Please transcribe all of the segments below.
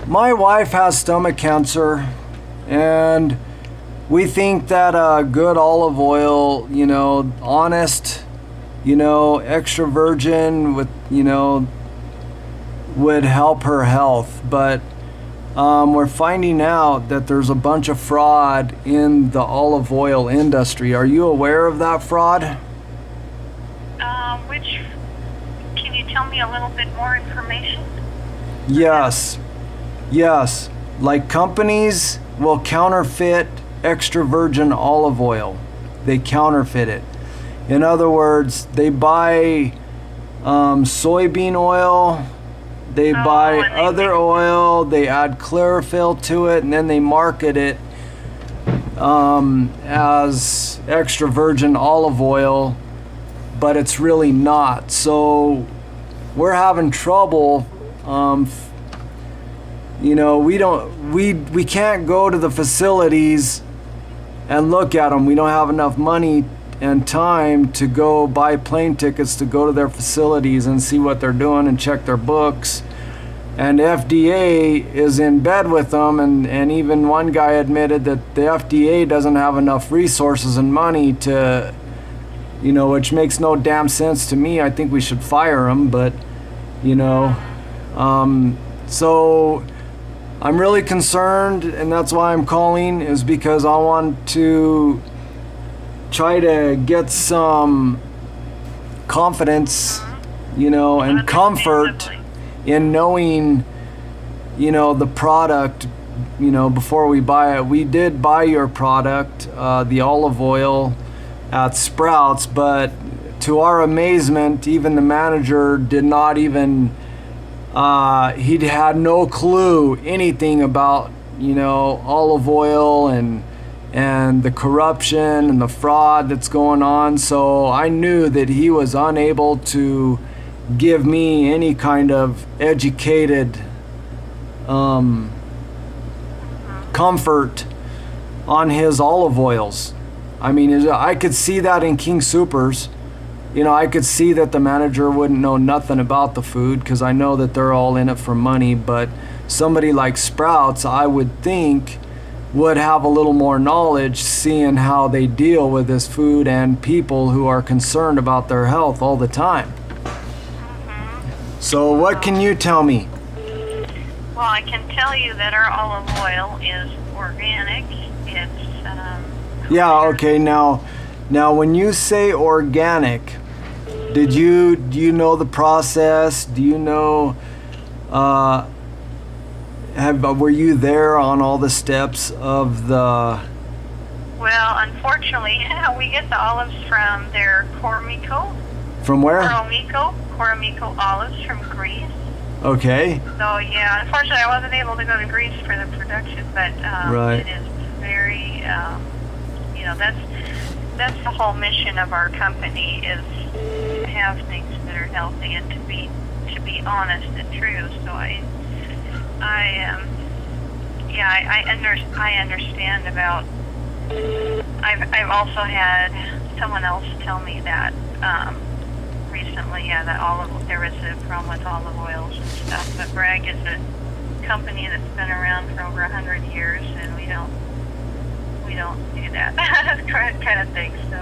My wife has stomach cancer, and we think that good olive oil, honest, extra virgin would help her health. But we're finding out that there's a bunch of fraud in the olive oil industry. Are you aware of that fraud? Can you tell me a little bit more information? Yes. Like companies will counterfeit extra virgin olive oil. They counterfeit it. In other words, they buy soybean oil, they buy other oil, they add chlorophyll to it, and then they market it as extra virgin olive oil, but it's really not. So we're having trouble. We can't go to the facilities and look at them. We don't have enough money and time to go buy plane tickets to go to their facilities and see what they're doing and check their books. And FDA is in bed with them, and even one guy admitted that the FDA doesn't have enough resources and money to, which makes no damn sense to me. I think we should fire him, but, so I'm really concerned, and that's why I'm calling, is because I want to try to get some confidence, and comfort in knowing, the product, before we buy it. We did buy your product, the olive oil at Sprouts, but to our amazement, even the manager did not even he had no clue anything about olive oil and the corruption and the fraud that's going on. So I knew that he was unable to give me any kind of educated comfort on his olive oils. I mean, I could see that in King Soopers. I could see that the manager wouldn't know nothing about the food, because I know that they're all in it for money. But somebody like Sprouts, I would think, would have a little more knowledge, seeing how they deal with this food and people who are concerned about their health all the time. So what can you tell me? Well, I can tell you that our olive oil is organic. It's yeah, okay. Now when you say organic, do you know the process? Do you know, were you there on all the steps of the... Well, unfortunately, we get the olives from their Cormico. From where? Cormico olives from Greece. Okay. So, yeah, unfortunately, I wasn't able to go to Greece for the production, but right. It is very, that's the whole mission of our company, is to have things that are healthy and to be honest and true. So I understand about. I've also had someone else tell me that recently. Yeah, that there is a problem with olive oils and stuff. But Bragg is a company that's been around for over 100 years, and we don't do that kind of thing. So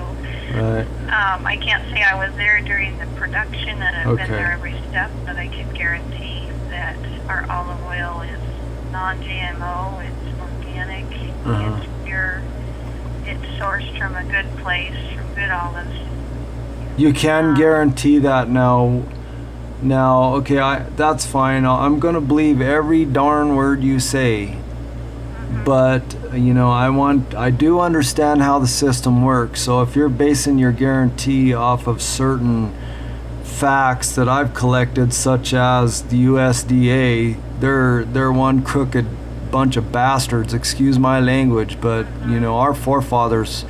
right. I can't say I was there during the production and I've been there every step, but I can guarantee that our olive oil is non-GMO, it's organic, it's pure, it's sourced from a good place, from good olives. You can guarantee that now. Okay, that's fine. I'm going to believe every darn word you say. But, I do understand how the system works. So if you're basing your guarantee off of certain facts that I've collected, such as the USDA, they're one crooked bunch of bastards, excuse my language, but, our forefathers,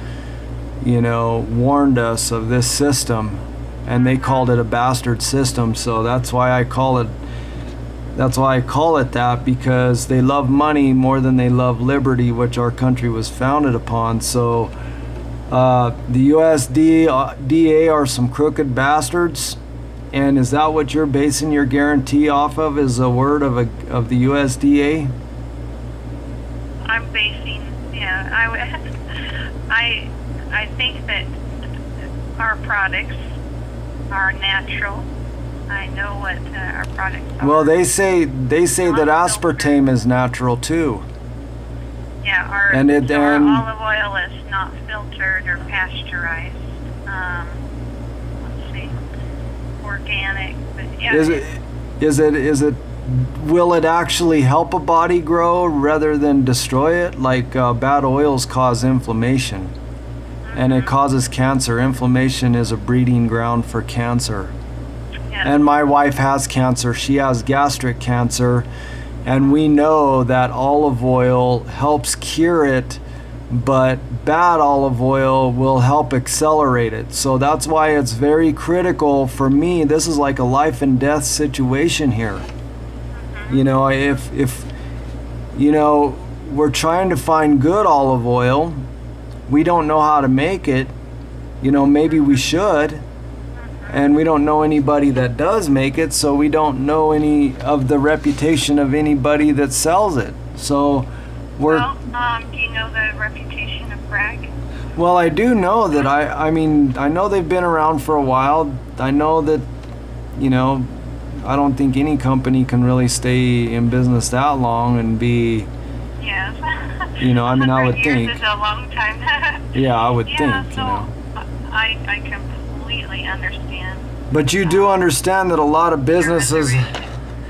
warned us of this system, and they called it a bastard system. So that's why I call it that, because they love money more than they love liberty, which our country was founded upon. So the USDA are some crooked bastards, And is that what you're basing your guarantee off of? Is a word of the USDA? I'm basing, yeah, I think that our products are natural. I know what our products are. Well, they say that aspartame is natural too. Yeah, our And it- our and- olive oil is not filtered or pasteurized. Let's see, organic. But yeah, Is it? Will it actually help a body grow rather than destroy it? Like bad oils cause inflammation, and it causes cancer. Inflammation is a breeding ground for cancer. yeah. And my wife has cancer. She has gastric cancer. And we know that olive oil helps cure it, but bad olive oil will help accelerate it. So that's why it's very critical for me. This is like a life and death situation here. You know, if you know, we're trying to find good olive oil, we don't know how to make it. You know, maybe we should. And we don't know anybody that does make it, so we don't know any of the reputation of anybody that sells it. So we're Well, do you know the reputation of Bragg? well, I do know that I mean, I know they've been around for a while. I know that, you know, I don't think any company can really stay in business that long and be, Yes. you know, I mean, I would 100 years think. is a long time. Yeah, I would Yeah, think, so you know. I completely understand. But you do understand that a lot of businesses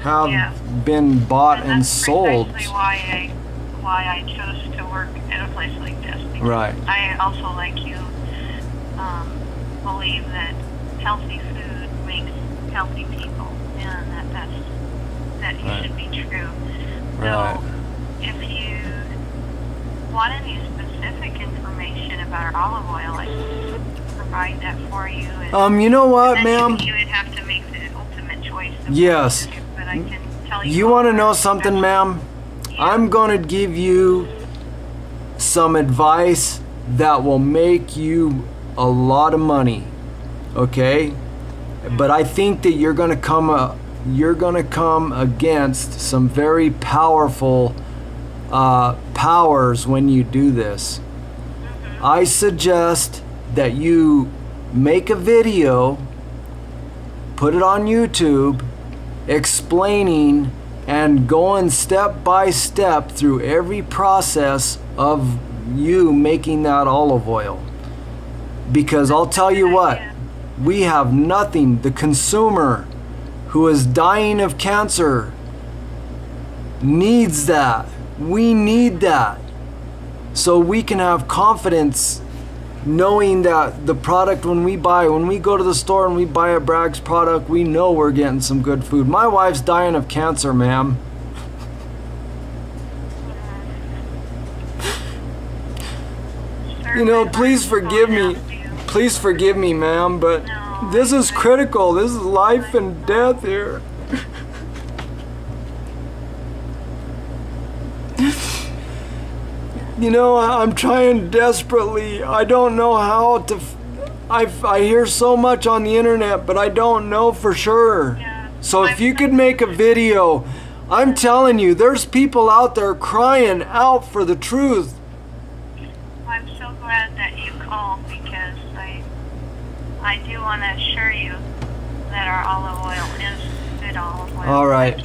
have Yeah. been bought and that's sold. precisely why I chose to work at a place like this. Because Right. I also, like you, believe that healthy food makes healthy people, and that Right. should be true. Right. So, if you want any specific information about our olive oil, I can provide that for you. And You know what, then ma'am? You would have to make the ultimate choice. Of Yes. what to do, but I can tell you. You want to know something, ma'am? Yeah. I'm going to give you some advice that will make you a lot of money, okay? But I think that you're going to come against some very powerful powers when you do this. I suggest that you make a video, put it on YouTube, explaining and going step by step through every process of you making that olive oil. Because I'll tell you what, we have nothing. The consumer who is dying of cancer needs that. We need that. So we can have confidence knowing that the product when we go to the store and we buy a Bragg's product, we know we're getting some good food. My wife's dying of cancer, ma'am. You know, please forgive me. Please forgive me, ma'am, but this is critical. This is life and death here. You know, I'm trying desperately. I don't know how to. I hear so much on the internet, but I don't know for sure. So if you could make a video, I'm telling you, there's people out there crying out for the truth. I'm so glad that you called because I do want to assure you that our olive oil is good olive oil. All right.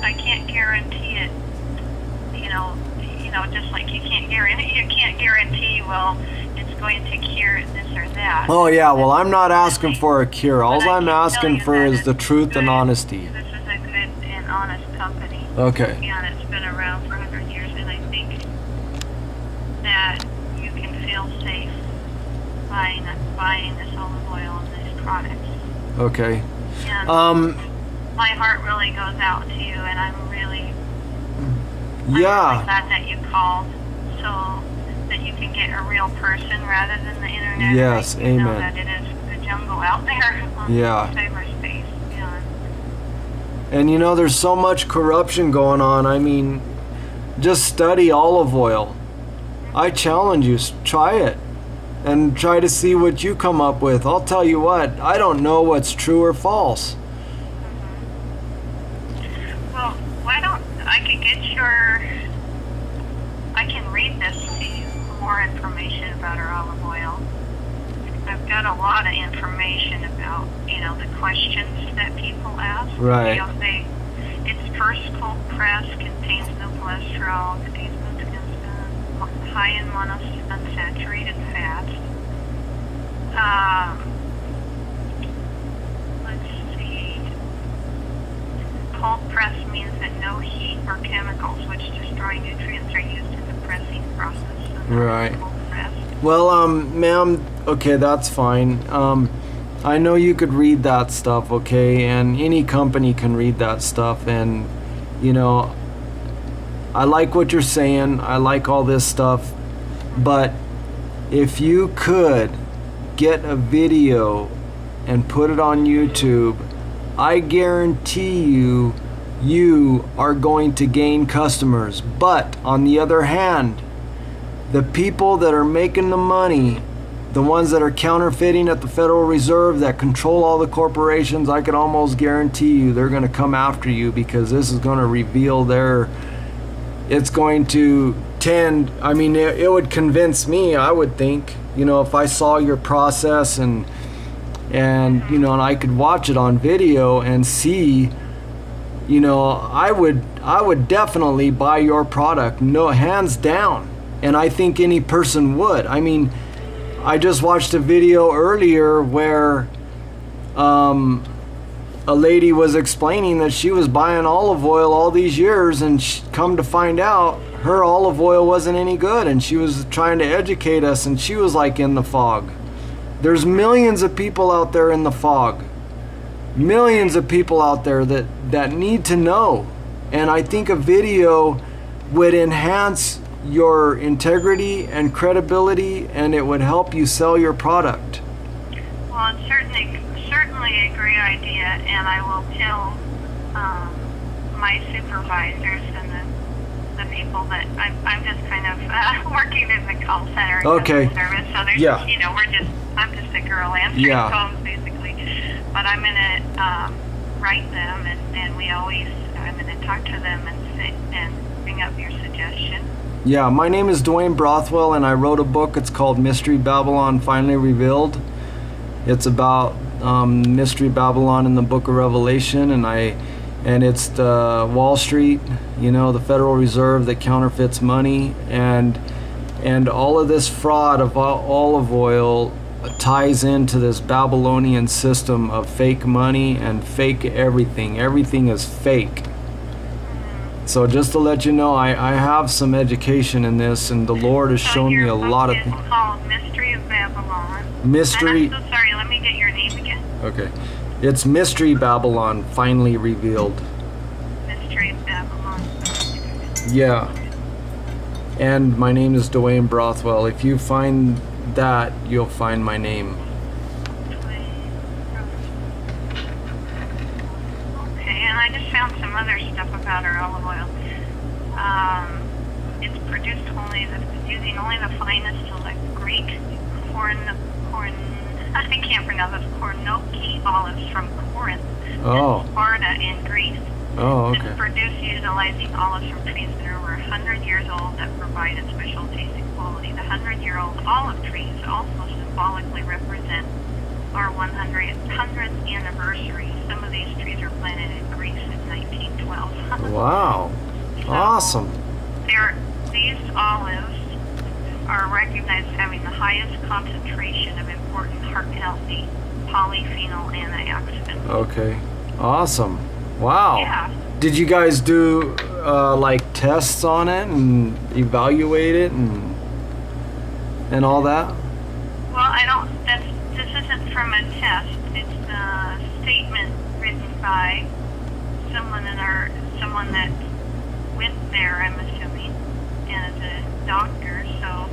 I can't guarantee it. You know, just like you can't guarantee. Well, it's going to cure this or that. Oh yeah, well I'm not asking for a cure. All But I I'm can tell asking you for that is the it's truth and good. honesty. This is a good and honest company. Okay. And it's been around for 100 years, and I think that you can feel safe buying this olive oil and these products. Okay. And my heart really goes out to you, and I'm really really Yeah. glad that you called so that you can get a real person rather than the internet. Yes, I know amen. that it is the jungle out there on Yeah. cyberspace. Yeah. And you know, there's so much corruption going on. I mean, just study olive oil. I challenge you, try it. And try to see what you come up with. I'll tell you what, I don't know what's true or false. lot of information about, the questions that people ask. Right. Its first cold press contains no cholesterol, contains no high in monounsaturated fats. Let's see. Cold press means that no heat or chemicals which destroy nutrients are used in the pressing process. So Right. cold press. Well, ma'am, okay, that's fine. I know you could read that stuff, okay, and any company can read that stuff, and, I like what you're saying. I like all this stuff, but if you could get a video and put it on YouTube, I guarantee you are going to gain customers. But on the other hand, the people that are making the money, the ones that are counterfeiting at the Federal Reserve, that control all the corporations, I can almost guarantee you they're going to come after you, because this is going to reveal it's going to tend, it would convince me, I would think, if I saw your process and I could watch it on video and see, I would definitely buy your product, no, hands down. And I think any person would. I just watched a video earlier where a lady was explaining that she was buying olive oil all these years, and come to find out her olive oil wasn't any good, and she was trying to educate us, and she was like in the fog. There's millions of people out there in the fog. Millions of people out there that need to know. And I think a video would enhance your integrity and credibility, and it would help you sell your product. Well, it's certainly a great idea, and I will tell my supervisors and the people that I'm just kind of working in the call center Okay. service. So there's, Yeah. I'm just a girl answering Yeah. phones basically. But I'm gonna write them, and I'm gonna talk to them and bring up your suggestion. Yeah, my name is Dwayne Brothwell, and I wrote a book. It's called Mystery Babylon Finally Revealed. It's about Mystery Babylon in the Book of Revelation, and it's the Wall Street, the Federal Reserve that counterfeits money, and all of this fraud of olive oil ties into this Babylonian system of fake money and fake everything. Everything is fake. So just to let you know, I have some education in this, and the Lord has shown me a lot of things. It's called Mystery of Babylon. Mystery. And I'm so sorry. Let me get your name again. Okay. It's Mystery Babylon Finally Revealed. Mystery of Babylon. Yeah. And my name is Dwayne Brothwell. If you find that, you'll find my name. Okay, and I just found some other stuff about our olive oil. It's produced using only the finest select Greek I can't pronounce it, Kornoki olives from Corinth Oh. and Sparta in Greece. Oh, It's okay. produced utilizing olives from trees that are over 100 years old that provide a special tasting quality. The 100-year-old olive trees also symbolically represent our 100th anniversary. Some of these trees were planted in Greece in 1912. Wow. So, Awesome. These olives are recognized as having the highest concentration of important heart-healthy polyphenol antioxidants. Okay. Awesome. Wow. Yeah. Did you guys do like tests on it and evaluate it and all that? Well, this isn't from a test. It's a statement written by someone that went there, I'm assuming, and is a doctor. So,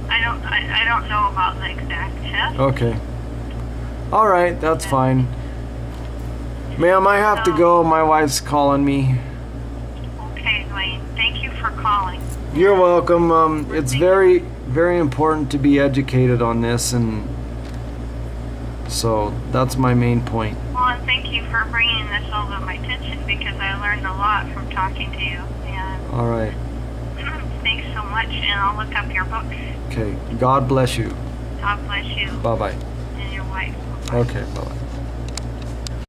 I don't know about the exact test. Okay. All right, that's fine. Ma'am, I have to go. My wife's calling me. Okay, Dwayne. Thank you for calling. You're welcome. It's very, very important to be educated on this, and so that's my main point. Well, and thank you for bringing this all to my attention, because I learned a lot from talking to you. And All right. thanks so much, and I'll look up your book. Okay. God bless you. God bless you Bye bye. and your wife. Okay, bye bye.